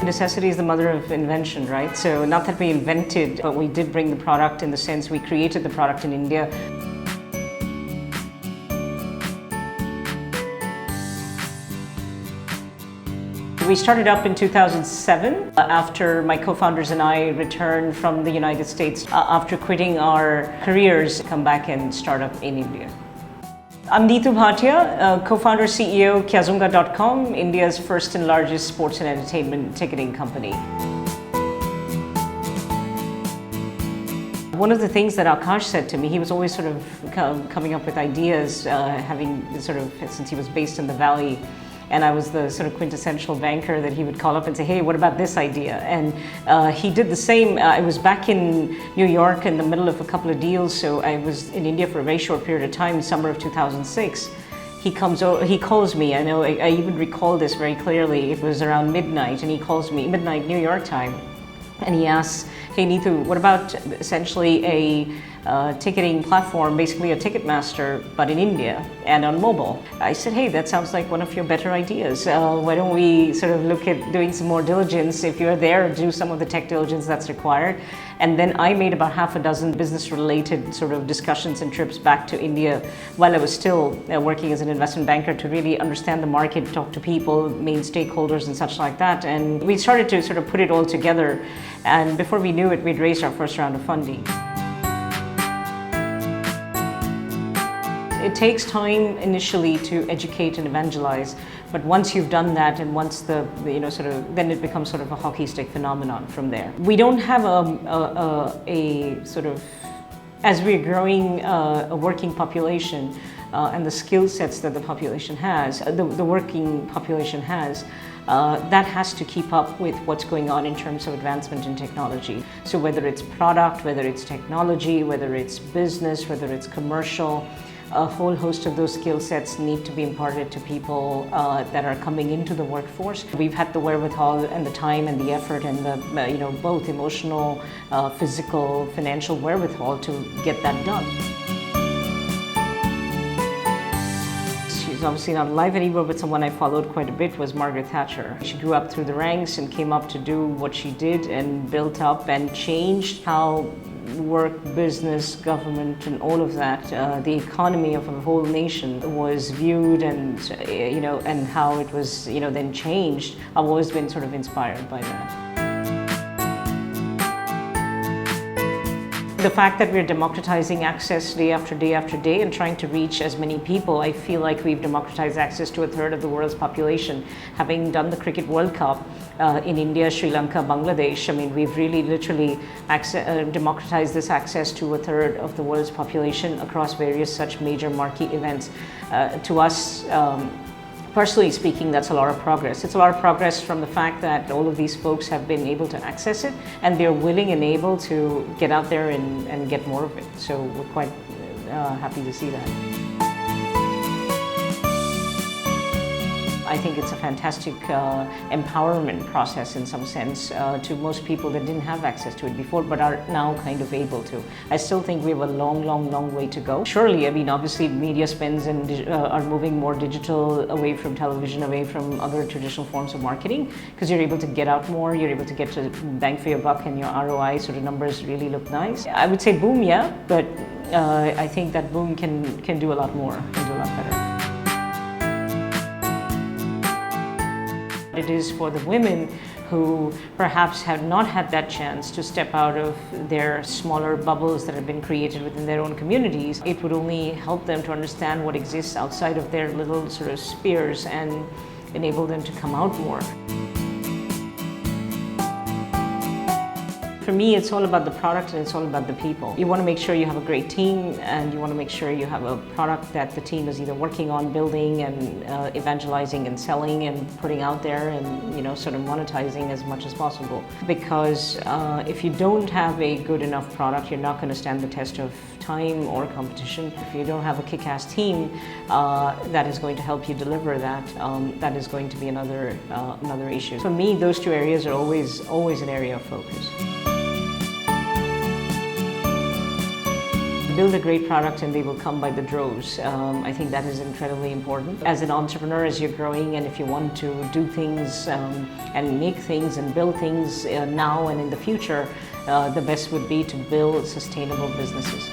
Necessity is the mother of invention, right? So not that we invented, but we did bring the product in the sense we created the product in India. We started up in 2007 after my co-founders and I returned from the United States after quitting our careers to come back and start up in India. I'm Neetu Bhatia, co-founder CEO Kyazunga.com, India's first and largest sports and entertainment ticketing company. One of the things that Akash said to me, he was always sort of coming up with ideas, since he was based in the Valley, and I was the sort of quintessential banker that he would call up and say, hey, what about this idea? And he did the same. I was back in New York in the middle of a couple of deals, so I was in India for a very short period of time, summer of 2006. He calls me, I even recall this very clearly. It was around midnight, and he calls me, midnight New York time, and he asks, hey Neetu, what about essentially a ticketing platform, basically a Ticketmaster, but in India and on mobile? I said, hey, that sounds like one of your better ideas. Why don't we sort of look at doing some more diligence? If you're there, do some of the tech diligence that's required. And then I made about half a dozen business-related sort of discussions and trips back to India while I was still working as an investment banker to really understand the market, talk to people, main stakeholders and such like that. And we started to sort of put it all together. And before we knew it, we'd raised our first round of funding. It takes time initially to educate and evangelize, but once you've done that and once then it becomes sort of a hockey stick phenomenon from there. We don't have a sort of, as we're growing a working population and the skill sets that the population has, the working population has, that has to keep up with what's going on in terms of advancement in technology. So whether it's product, whether it's technology, whether it's business, whether it's commercial, a whole host of those skill sets need to be imparted to people that are coming into the workforce. We've had the wherewithal and the time and the effort and the both emotional, physical, financial wherewithal to get that done. She's obviously not alive anymore, but someone I followed quite a bit was Margaret Thatcher. She grew up through the ranks and came up to do what she did and built up and changed how work, business, government, and all of that, the economy of a whole nation was viewed, and and how it was then changed. I've always been sort of inspired by that. The fact that we're democratizing access day after day after day and trying to reach as many people, I feel like we've democratized access to a third of the world's population. Having done the Cricket World Cup in India, Sri Lanka, Bangladesh, we've really literally democratized this access to a third of the world's population across various such major marquee events. To us, personally speaking, that's a lot of progress. It's a lot of progress from the fact that all of these folks have been able to access it and they're willing and able to get out there and get more of it. So we're quite happy to see that. I think it's a fantastic empowerment process in some sense to most people that didn't have access to it before but are now kind of able to. I still think we have a long way to go. Surely, obviously media spends and are moving more digital, away from television, away from other traditional forms of marketing, because you're able to get out more, you're able to get to bang for your buck, and your ROI sort of numbers really look nice. I would say boom, yeah, but I think that boom can do a lot more, can do a lot better. It is for the women who perhaps have not had that chance to step out of their smaller bubbles that have been created within their own communities. It would only help them to understand what exists outside of their little sort of spheres and enable them to come out more. For me, it's all about the product and it's all about the people. You want to make sure you have a great team, and you want to make sure you have a product that the team is either working on building and evangelizing and selling and putting out there and sort of monetizing as much as possible. Because if you don't have a good enough product, you're not going to stand the test of time or competition. If you don't have a kick-ass team that is going to help you deliver that, that is going to be another issue. For me, those two areas are always an area of focus. build a great product and they will come by the droves. I think that is incredibly important. As an entrepreneur, as you're growing, and if you want to do things and make things and build things now and in the future, the best would be to build sustainable businesses.